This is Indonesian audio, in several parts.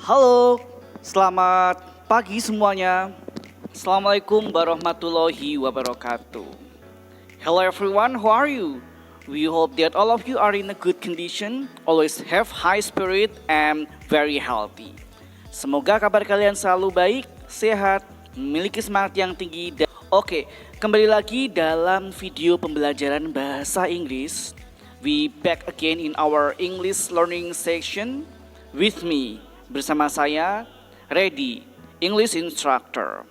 Halo, selamat pagi semuanya. Assalamualaikum warahmatullahi wabarakatuh. Hello everyone, how are you? We hope that all of you are in a good condition, always have high spirit and very healthy. Semoga kabar kalian selalu baik, sehat, memiliki semangat yang tinggi. Oke, kembali lagi dalam video pembelajaran bahasa Inggris. We back again in our English learning section with me. Bersama saya, Reddy, English Instructor.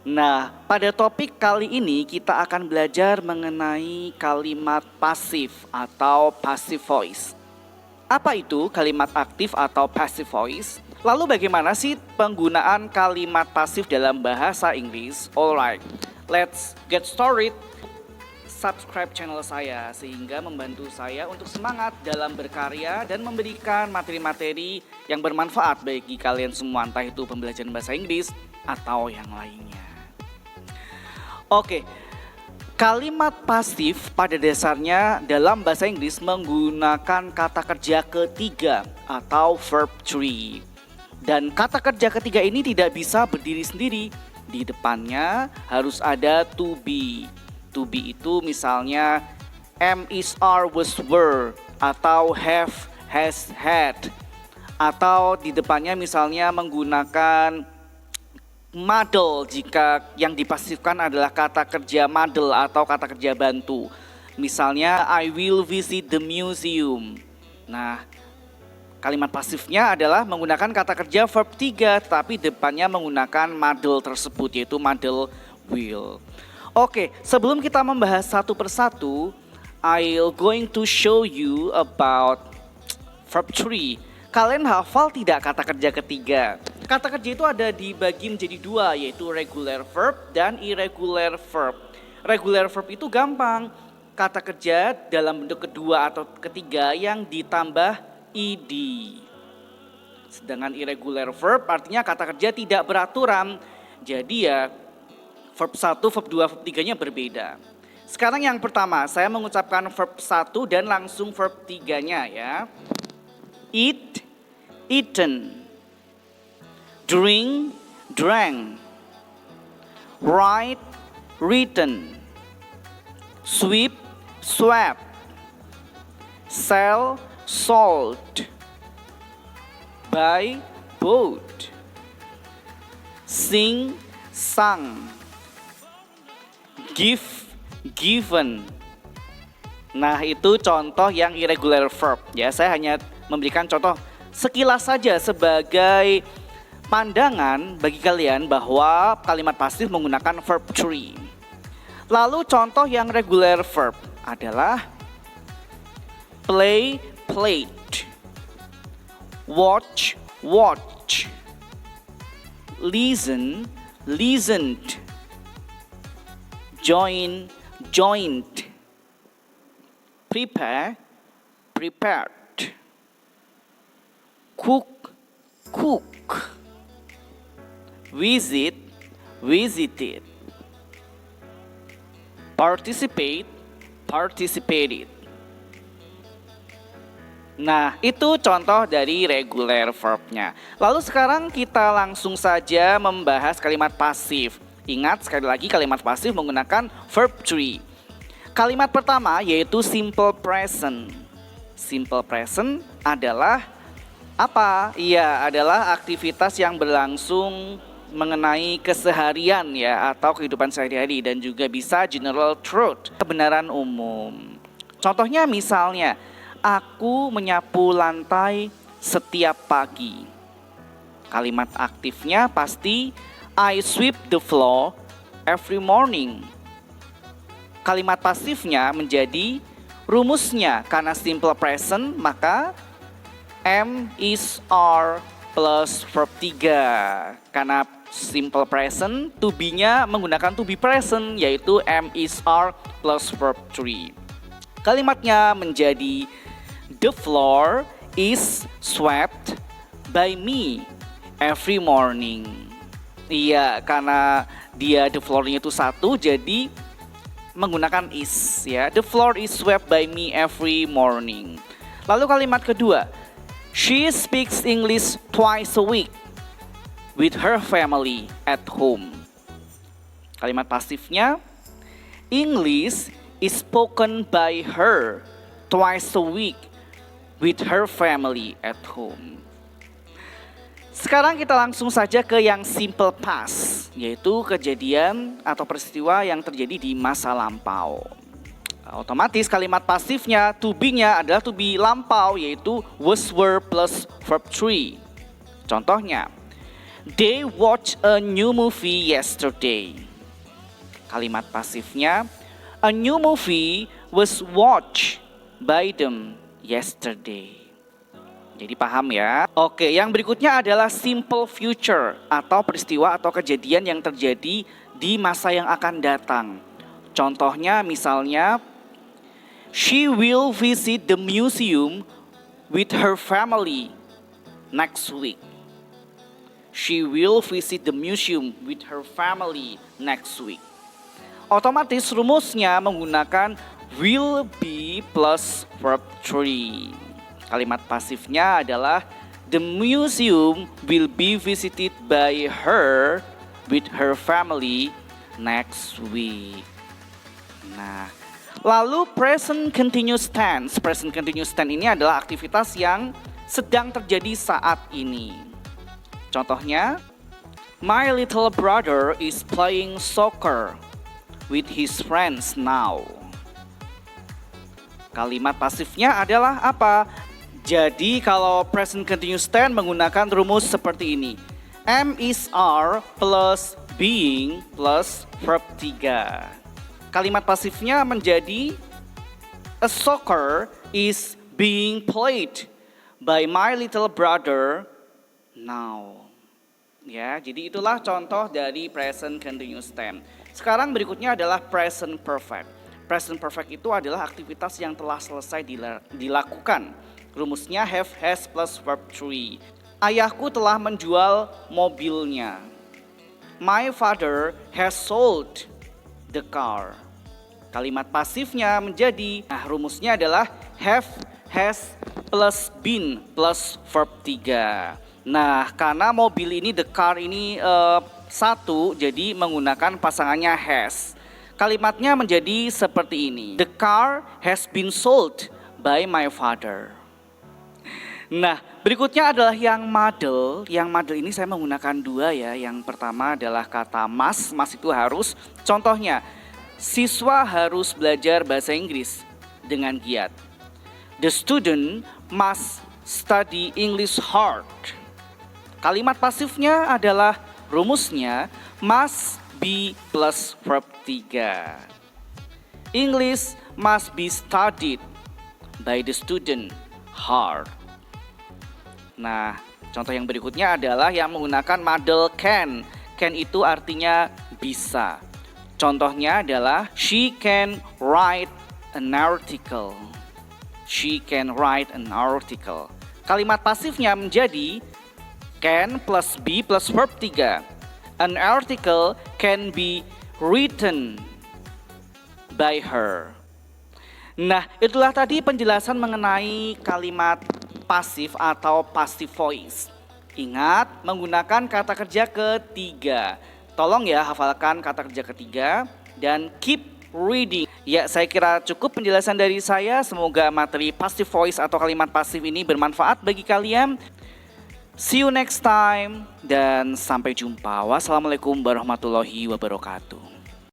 Nah, pada topik kali ini kita akan belajar mengenai kalimat pasif atau passive voice. Apa itu kalimat aktif atau passive voice? Lalu bagaimana sih penggunaan kalimat pasif dalam bahasa Inggris? Alright, let's get started. Subscribe channel saya sehingga membantu saya untuk semangat dalam berkarya dan memberikan materi-materi yang bermanfaat bagi kalian semua, entah itu pembelajaran bahasa Inggris atau yang lainnya. Oke, kalimat pasif pada dasarnya dalam bahasa Inggris menggunakan kata kerja ketiga atau verb 3. Dan kata kerja ketiga ini tidak bisa berdiri sendiri, di depannya harus ada to be. To be itu misalnya am, is, are, was, were, atau have, has, had. Atau di depannya misalnya menggunakan model jika yang dipasifkan adalah kata kerja model atau kata kerja bantu. Misalnya I will visit the museum. Nah, kalimat pasifnya adalah menggunakan kata kerja verb 3 tapi depannya menggunakan model tersebut, yaitu model will. Oke, sebelum kita membahas satu persatu, I'll going to show you about verb 3. Kalian hafal tidak kata kerja ketiga? Kata kerja itu ada dibagi menjadi dua, yaitu regular verb dan irregular verb. Regular verb itu gampang, kata kerja dalam bentuk kedua atau ketiga yang ditambah ed. Sedangkan irregular verb artinya kata kerja tidak beraturan. Jadi ya verb 1, verb 2, verb 3-nya berbeda. Sekarang yang pertama, saya mengucapkan verb 1 dan langsung verb 3-nya ya. Eat, eaten. Drink, drank. Write, written. Sweep, swept. Sell, sold. Buy, bought. Sing, sung. Give, given. Nah, itu contoh yang irregular verb ya. Saya hanya memberikan contoh sekilas saja sebagai pandangan bagi kalian bahwa kalimat pasif menggunakan verb 3. Lalu contoh yang regular verb adalah play, played. Watch, watch. Listen, listened. Join, joined. Prepare, prepared. Cook, cook. Visit, visited. Participate, participated. Nah, itu contoh dari regular verbnya. Lalu sekarang kita langsung saja membahas kalimat pasif. Ingat sekali lagi kalimat pasif menggunakan verb 3. Kalimat pertama yaitu simple present. Simple present adalah apa? Iya, adalah aktivitas yang berlangsung mengenai keseharian ya atau kehidupan sehari-hari dan juga bisa general truth, kebenaran umum. Contohnya misalnya, aku menyapu lantai setiap pagi. Kalimat aktifnya pasti I sweep the floor every morning. Kalimat pasifnya menjadi rumusnya karena simple present maka am, is, are plus verb 3. Karena simple present to be-nya menggunakan to be present yaitu am, is, are plus verb 3. Kalimatnya menjadi the floor is swept by me every morning. Iya, karena dia the floor-nya itu satu, jadi menggunakan is ya. The floor is swept by me every morning. Lalu kalimat kedua, She speaks English twice a week with her family at home. Kalimat pasifnya, English is spoken by her twice a week with her family at home. Sekarang kita langsung saja ke yang simple past, yaitu kejadian atau peristiwa yang terjadi di masa lampau. Otomatis kalimat pasifnya, to be-nya adalah to be lampau, yaitu was, were plus verb 3. Contohnya, they watched a new movie yesterday. Kalimat pasifnya, a new movie was watched by them yesterday. Jadi paham ya? Oke, yang berikutnya adalah simple future atau peristiwa atau kejadian yang terjadi di masa yang akan datang. Contohnya misalnya, she will visit the museum with her family next week. She will visit the museum with her family next week. Otomatis rumusnya menggunakan will be plus verb 3. Kalimat pasifnya adalah the museum will be visited by her with her family next week. Nah, lalu present continuous tense. Present continuous tense ini adalah aktivitas yang sedang terjadi saat ini. Contohnya, my little brother is playing soccer with his friends now. Kalimat pasifnya adalah apa? Jadi kalau present continuous tense menggunakan rumus seperti ini. Am is are plus being plus verb 3. Kalimat pasifnya menjadi a soccer is being played by my little brother now. Ya, jadi itulah contoh dari present continuous tense. Sekarang berikutnya adalah present perfect. Present perfect itu adalah aktivitas yang telah selesai dilakukan. Rumusnya have, has plus verb 3. Ayahku telah menjual mobilnya. My father has sold the car. Kalimat pasifnya menjadi, rumusnya adalah have, has plus been plus verb 3. Nah, karena mobil ini, the car ini satu, jadi menggunakan pasangannya has. Kalimatnya menjadi seperti ini. The car has been sold by my father. Nah, berikutnya adalah yang model. Yang model ini saya menggunakan dua ya. Yang pertama adalah kata must. Must itu harus. Contohnya, siswa harus belajar bahasa Inggris dengan giat. The student must study English hard. Kalimat pasifnya adalah rumusnya must be plus verb 3. English must be studied by the student hard. Nah, contoh yang berikutnya adalah yang menggunakan model can. Can itu artinya bisa. Contohnya adalah she can write an article. She can write an article. Kalimat pasifnya menjadi can plus be plus verb 3. An article can be written by her. Nah, itulah tadi penjelasan mengenai kalimat pasif atau passive voice. Ingat, menggunakan kata kerja ketiga. Tolong ya hafalkan kata kerja ketiga dan keep reading. Ya, saya kira cukup penjelasan dari saya. Semoga materi passive voice atau kalimat pasif ini bermanfaat bagi kalian. See you next time dan sampai jumpa. Wassalamualaikum warahmatullahi wabarakatuh.